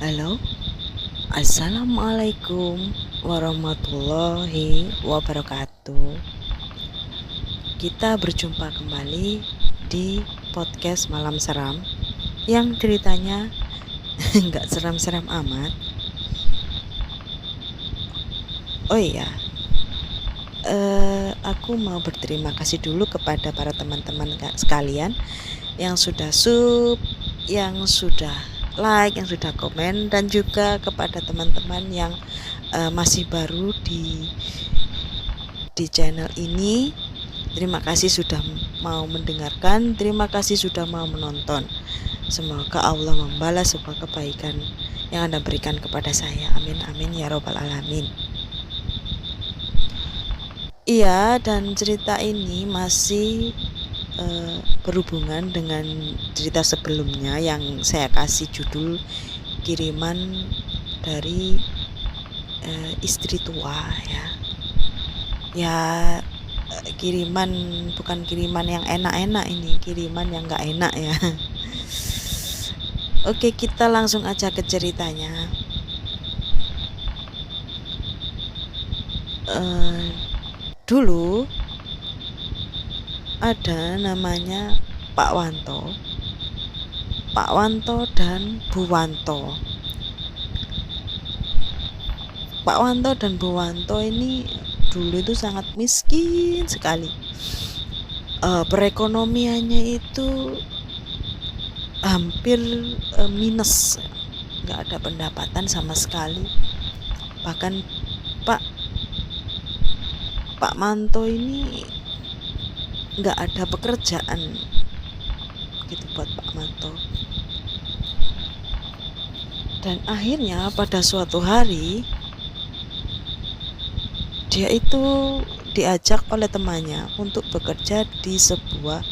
Halo, Assalamualaikum warahmatullahi wabarakatuh. Kita berjumpa kembali di podcast Malam Seram yang ceritanya nggak seram-seram amat. Oh iya, aku mau berterima kasih dulu kepada para teman-teman sekalian yang sudah yang sudah like, yang sudah komen, dan juga kepada teman-teman yang masih baru di channel ini. Terima kasih sudah mau mendengarkan, terima kasih sudah mau menonton. Semoga Allah membalas semua kebaikan yang Anda berikan kepada saya. Amin amin ya robbal alamin. Iya, dan cerita ini masih berhubungan dengan cerita sebelumnya yang saya kasih judul kiriman dari istri tua ya. Kiriman, bukan kiriman yang enak-enak, ini kiriman yang gak enak ya. Oke, kita langsung aja ke ceritanya. Dulu ada namanya Pak Wanto dan Bu Wanto. Pak Wanto dan Bu Wanto ini dulu itu sangat miskin sekali. Perekonomiannya itu hampir minus, nggak ada pendapatan sama sekali. Bahkan Pak Manto ini nggak ada pekerjaan gitu buat Pak Manto. Dan akhirnya pada suatu hari dia itu diajak oleh temannya untuk bekerja di sebuah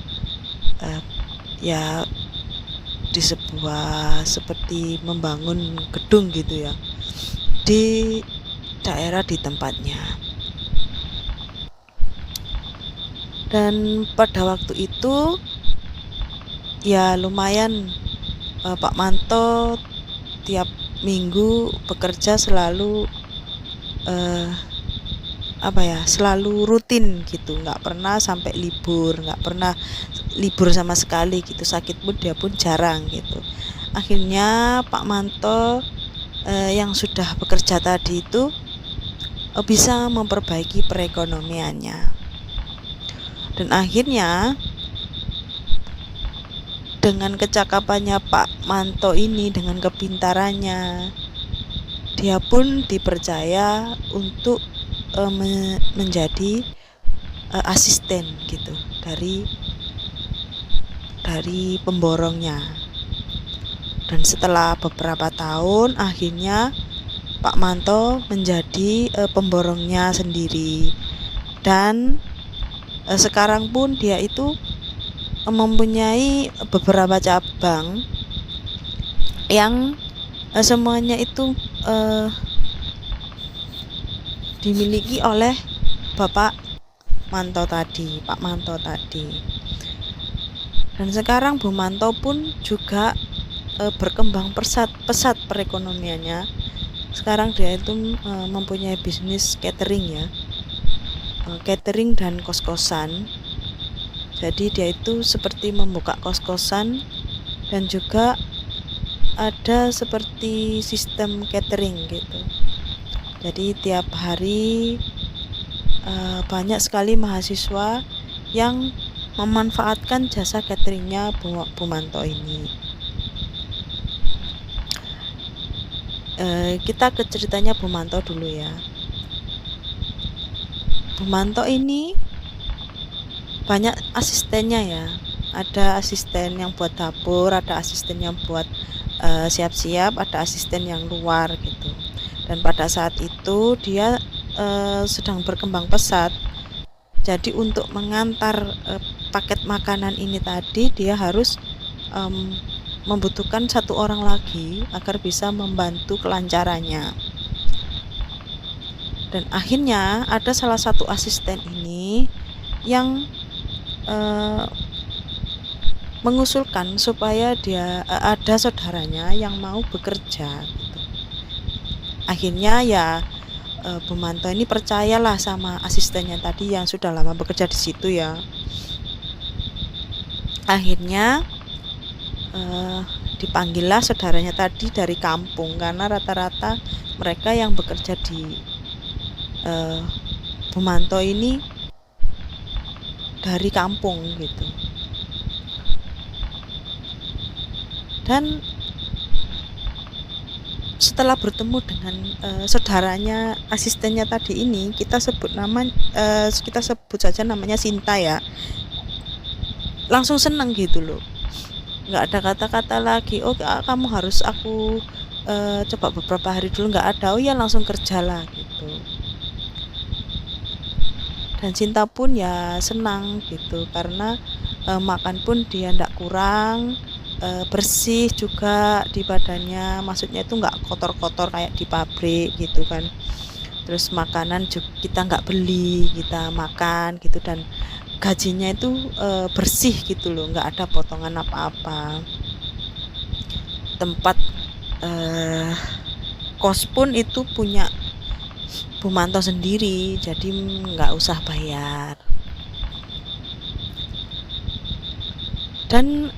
seperti membangun gedung gitu ya, di daerah di tempatnya. Dan pada waktu itu ya lumayan, Pak Manto tiap minggu bekerja selalu selalu rutin gitu, nggak pernah sampai libur, nggak pernah libur sama sekali gitu. Sakit pun dia pun jarang gitu. Akhirnya Pak Manto yang sudah bekerja tadi itu bisa memperbaiki perekonomiannya. Dan akhirnya dengan kecakapannya Pak Manto ini, dengan kepintarannya, dia pun dipercaya untuk menjadi asisten gitu dari pemborongnya. Dan setelah beberapa tahun akhirnya Pak Manto menjadi pemborongnya sendiri. Dan sekarang pun dia itu mempunyai beberapa cabang yang semuanya itu dimiliki oleh Pak Manto tadi. Dan sekarang Bu Manto pun juga berkembang pesat perekonomiannya. Sekarang dia itu mempunyai bisnis catering ya, catering dan kos-kosan. Jadi dia itu seperti membuka kos-kosan dan juga ada seperti sistem catering gitu. Jadi tiap hari banyak sekali mahasiswa yang memanfaatkan jasa cateringnya Bu Manto ini. Kita ke ceritanya Bu Manto dulu ya. Bu Manto ini banyak asistennya ya. Ada asisten yang buat dapur, ada asisten yang buat siap-siap, ada asisten yang luar gitu. Dan pada saat itu dia sedang berkembang pesat. Jadi untuk mengantar paket makanan ini tadi, dia harus membutuhkan satu orang lagi agar bisa membantu kelancarannya. Dan akhirnya ada salah satu asisten ini yang mengusulkan supaya dia ada saudaranya yang mau bekerja Akhirnya ya Bu Manto ini percayalah sama asistennya tadi yang sudah lama bekerja di situ ya. Akhirnya dipanggillah saudaranya tadi dari kampung, karena rata-rata mereka yang bekerja di Bu Manto ini dari kampung gitu. Dan setelah bertemu dengan saudaranya asistennya tadi ini, kita sebut saja namanya Sinta ya, langsung seneng gitu loh, nggak ada kata-kata lagi oh kamu harus aku coba beberapa hari dulu, nggak ada, oh ya langsung kerjalah gitu. Dan Sinta pun ya senang gitu, karena makan pun dia ndak kurang, bersih juga di badannya, maksudnya itu nggak kotor-kotor kayak di pabrik gitu kan. Terus makanan juga kita nggak beli, kita makan gitu, dan gajinya itu bersih gitu loh, nggak ada potongan apa-apa. Tempat kos pun itu punya Bu Manto sendiri, jadi nggak usah bayar. Dan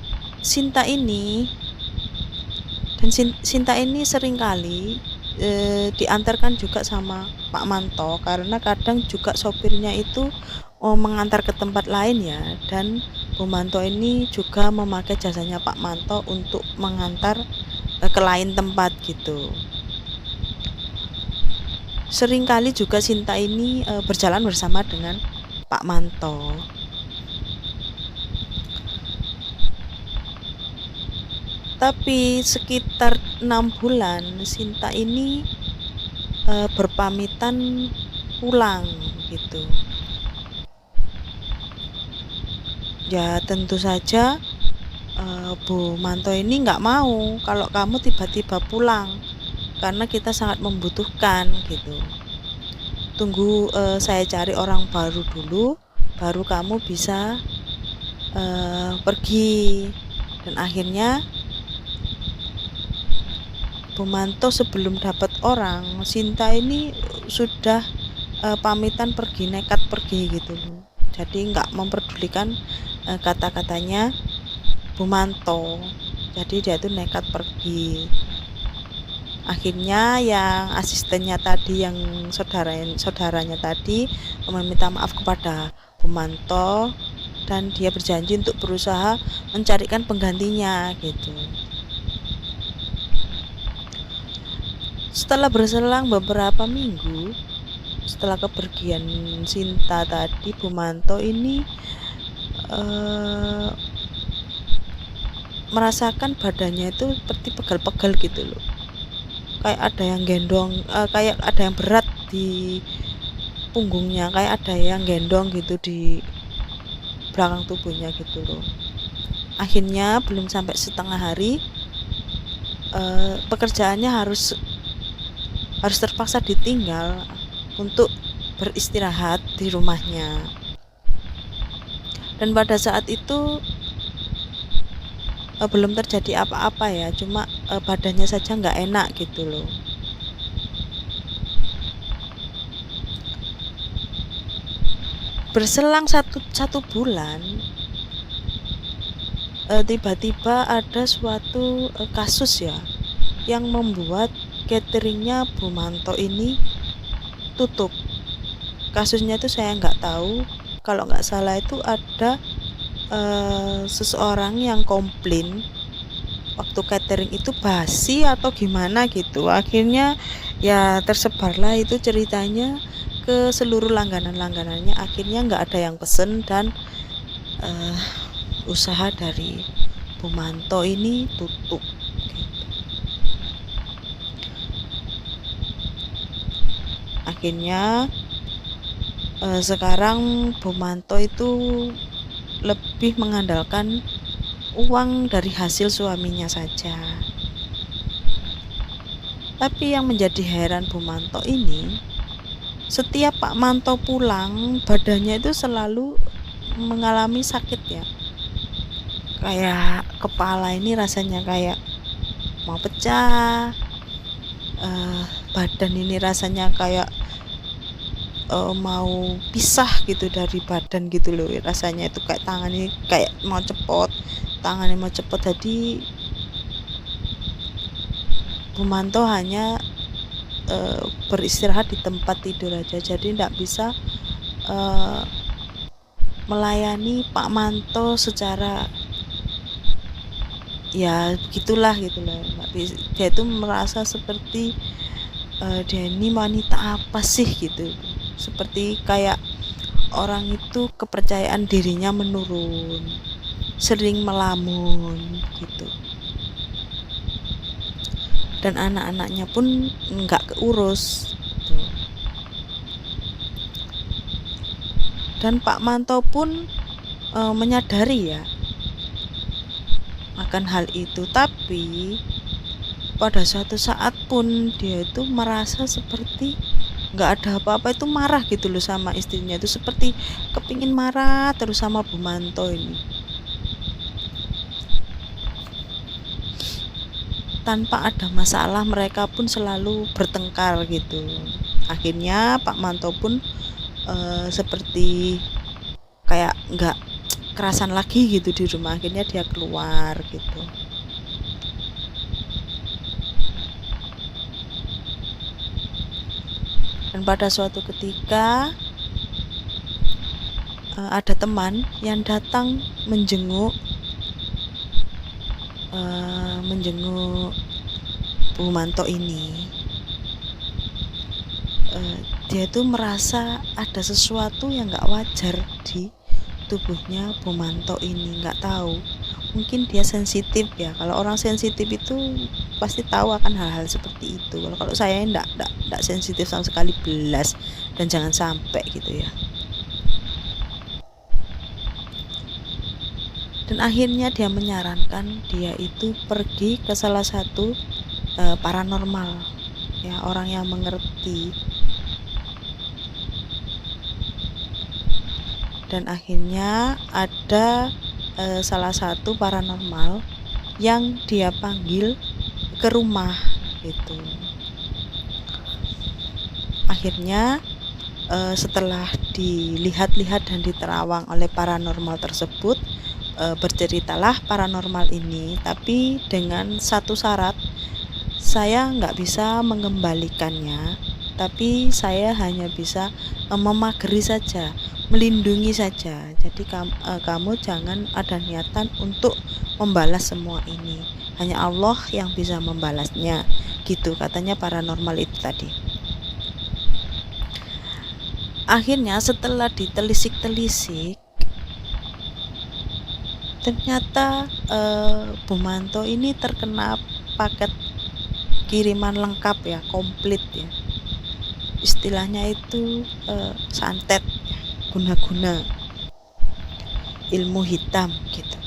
Sinta ini seringkali diantarkan juga sama Pak Manto, karena kadang juga sopirnya itu mengantar ke tempat lain ya, dan Bu Manto ini juga memakai jasanya Pak Manto untuk mengantar ke lain tempat gitu. Seringkali juga Sinta ini berjalan bersama dengan Pak Manto. Tapi sekitar 6 bulan Sinta ini berpamitan pulang gitu. Ya tentu saja Bu Manto ini nggak mau kalau kamu tiba-tiba pulang, karena kita sangat membutuhkan gitu. Tunggu saya cari orang baru dulu, baru kamu bisa pergi. Dan akhirnya Bu Manto sebelum dapat orang, Sinta ini sudah pamitan pergi, nekat pergi gitu loh. Jadi nggak memperdulikan kata-katanya Bu Manto, jadi dia tuh nekat pergi. Akhirnya yang asistennya tadi, yang saudaranya tadi, meminta maaf kepada Bu Manto, dan dia berjanji untuk berusaha mencarikan penggantinya gitu. Setelah berselang beberapa minggu setelah kepergian Sinta tadi, Bu Manto ini merasakan badannya itu seperti pegal-pegal gitu loh, kayak ada yang gendong, kayak ada yang berat di punggungnya, kayak ada yang gendong gitu di belakang tubuhnya gitu loh. Akhirnya belum sampai setengah hari pekerjaannya harus terpaksa ditinggal untuk beristirahat di rumahnya. Dan pada saat itu belum terjadi apa-apa ya, cuma badannya saja nggak enak gitu loh. Berselang satu bulan, tiba-tiba ada suatu kasus ya, yang membuat cateringnya Bu Manto ini tutup. Kasusnya itu saya nggak tahu, kalau nggak salah itu ada seseorang yang komplain waktu catering itu basi atau gimana gitu. Akhirnya ya tersebarlah itu ceritanya ke seluruh langganan-langganannya. Akhirnya nggak ada yang pesen, dan usaha dari Bu Manto ini tutup. Akhirnya sekarang Bu Manto itu lebih mengandalkan uang dari hasil suaminya saja. Tapi yang menjadi heran Bu Manto ini, setiap Pak Manto pulang, badannya itu selalu mengalami sakit ya, kayak kepala ini rasanya kayak mau pecah, badan ini rasanya kayak mau pisah gitu dari badan gitu loh, rasanya itu kayak tangannya kayak mau cepot, tangannya mau cepot. Jadi Bumanto hanya beristirahat di tempat tidur aja, jadi tidak bisa melayani Pak Manto secara ya begitulah gitu loh. Dia itu merasa seperti dia ini wanita apa sih gitu, seperti kayak orang itu kepercayaan dirinya menurun, sering melamun gitu, dan anak-anaknya pun nggak keurus gitu. Dan Pak Manto pun menyadari ya akan hal itu, tapi pada suatu saat pun dia itu merasa seperti nggak ada apa-apa, itu marah gitu loh sama istrinya, itu seperti kepingin marah terus sama Bumanto ini, tanpa ada masalah mereka pun selalu bertengkar gitu. Akhirnya Pak Manto pun seperti kayak nggak kerasan lagi gitu di rumah, akhirnya dia keluar gitu. Dan pada suatu ketika ada teman yang datang menjenguk Bumanto ini. Dia tuh merasa ada sesuatu yang nggak wajar di tubuhnya Bumanto ini, nggak tahu, mungkin dia sensitif ya. Kalau orang sensitif itu pasti tahu akan hal-hal seperti itu. Kalau saya enggak sensitif sama sekali, belas, dan jangan sampai gitu ya. Dan akhirnya dia menyarankan dia itu pergi ke salah satu paranormal ya, orang yang mengerti. Dan akhirnya ada salah satu paranormal yang dia panggil ke rumah gitu. Akhirnya setelah dilihat-lihat dan diterawang oleh paranormal tersebut, berceritalah paranormal ini, tapi dengan satu syarat, saya nggak bisa mengembalikannya, tapi saya hanya bisa memagari saja, melindungi saja. Jadi kamu jangan ada niatan untuk membalas semua ini, hanya Allah yang bisa membalasnya gitu, katanya paranormal itu tadi. Akhirnya setelah ditelisik-telisik, ternyata Bumanto ini terkena paket kiriman lengkap ya, komplit ya, istilahnya itu santet, guna-guna ilmu hitam gitu.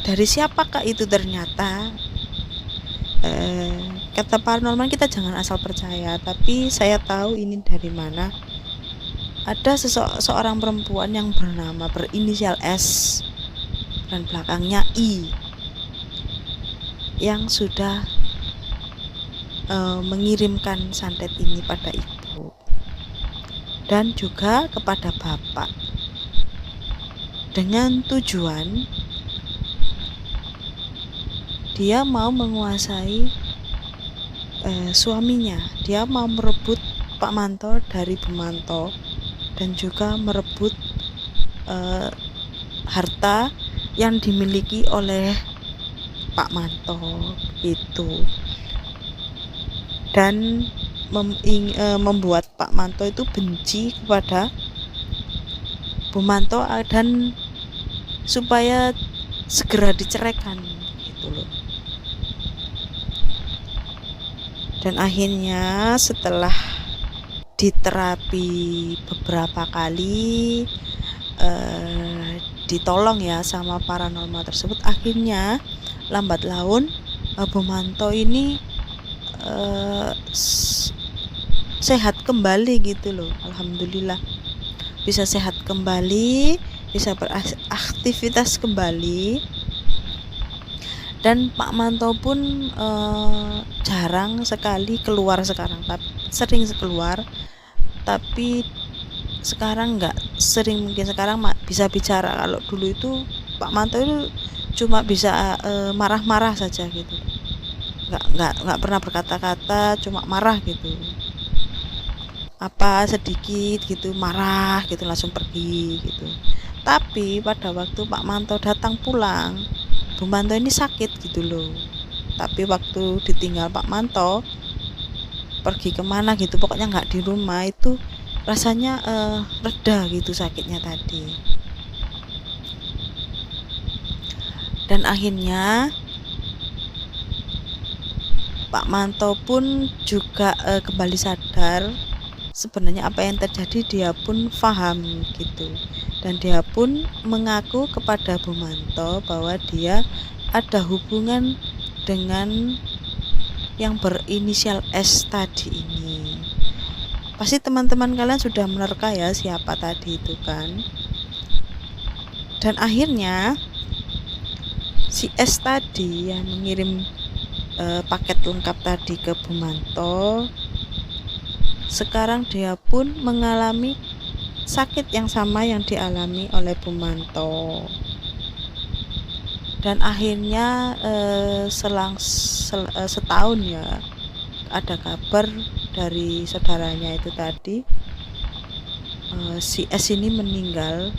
Dari siapakah itu? Ternyata kata paranormal, kita jangan asal percaya, tapi saya tahu ini dari mana. Ada seorang perempuan yang berinisial S dan belakangnya I, yang sudah mengirimkan santet ini pada ibu dan juga kepada bapak, dengan tujuan dia mau menguasai suaminya. Dia mau merebut Pak Manto dari Bumanto dan juga merebut harta yang dimiliki oleh Pak Manto itu, dan membuat Pak Manto itu benci kepada Bumanto dan supaya segera diceraikan gitu loh. Dan akhirnya setelah diterapi beberapa kali, ditolong ya sama paranormal tersebut, akhirnya lambat laun Bumanto ini sehat kembali gitu loh. Alhamdulillah bisa sehat kembali, bisa beraktivitas kembali. Dan Pak Manto pun jarang sekali keluar sekarang, tapi sering keluar, tapi sekarang nggak sering. Mungkin sekarang bisa bicara. Kalau dulu itu Pak Manto itu cuma bisa marah-marah saja gitu, nggak pernah berkata-kata, cuma marah gitu, apa sedikit gitu marah gitu langsung pergi gitu. Tapi pada waktu Pak Manto datang pulang, Bu Manto ini sakit gitu loh. Tapi waktu ditinggal Pak Manto pergi kemana gitu, pokoknya nggak di rumah, itu rasanya reda gitu sakitnya tadi. Dan akhirnya Pak Manto pun juga kembali sadar sebenarnya apa yang terjadi. Dia pun paham gitu, dan dia pun mengaku kepada Bu Manto bahwa dia ada hubungan dengan yang berinisial S tadi ini. Pasti teman-teman kalian sudah menerka ya siapa tadi itu kan. Dan akhirnya si S tadi yang mengirim paket lengkap tadi ke Bu Manto, sekarang dia pun mengalami sakit yang sama yang dialami oleh Bu Manto. Dan akhirnya selang setahun ya, ada kabar dari saudaranya itu tadi, si S ini meninggal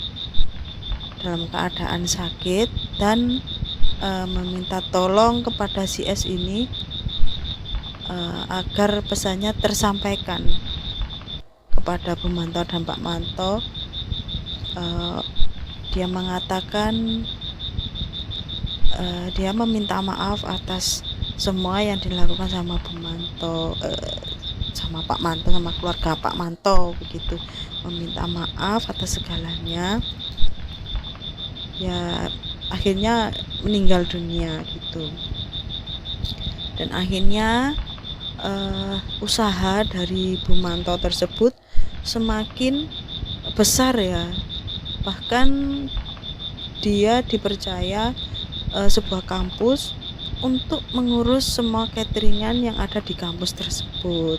dalam keadaan sakit, dan meminta tolong kepada si S ini agar pesannya tersampaikan kepada Bu Manto dan Pak Manto. Dia mengatakan dia meminta maaf atas semua yang dilakukan sama Bu Manto, sama Pak Manto, sama keluarga Pak Manto begitu. Meminta maaf atas segalanya. Ya akhirnya meninggal dunia gitu. Dan akhirnya usaha dari Bu Manto tersebut semakin besar ya. Bahkan dia dipercaya sebuah kampus untuk mengurus semua cateringan yang ada di kampus tersebut.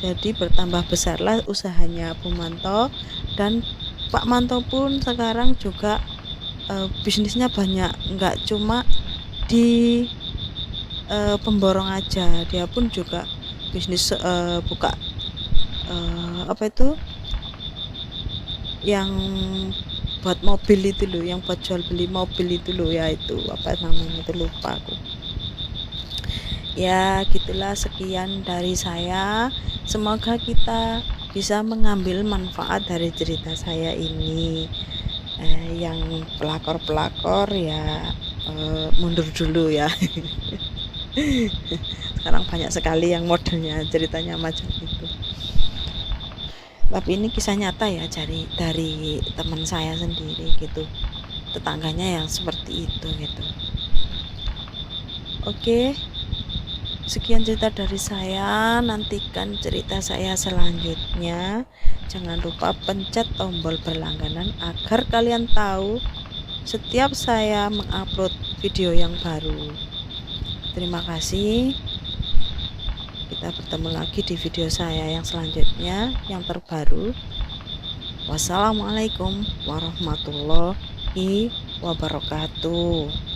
Jadi bertambah besarlah usahanya Bu Manto, dan Pak Manto pun sekarang juga bisnisnya banyak, nggak cuma di pemborong aja. Dia pun juga bisnis buka apa itu yang buat mobil itu loh, yang buat jual beli mobil itu loh ya, itu apa namanya itu lupa aku. Ya gitulah, sekian dari saya. Semoga kita bisa mengambil manfaat dari cerita saya ini. Yang pelakor-pelakor ya mundur dulu ya. Sekarang banyak sekali yang modelnya ceritanya macam itu. Tapi ini kisah nyata ya, dari teman saya sendiri gitu, tetangganya yang seperti itu gitu. Oke, sekian cerita dari saya. Nantikan cerita saya selanjutnya. Jangan lupa pencet tombol berlangganan agar kalian tahu setiap saya mengupload video yang baru. Terima kasih. Kita bertemu lagi di video saya yang selanjutnya, yang terbaru. Wassalamualaikum warahmatullahi wabarakatuh.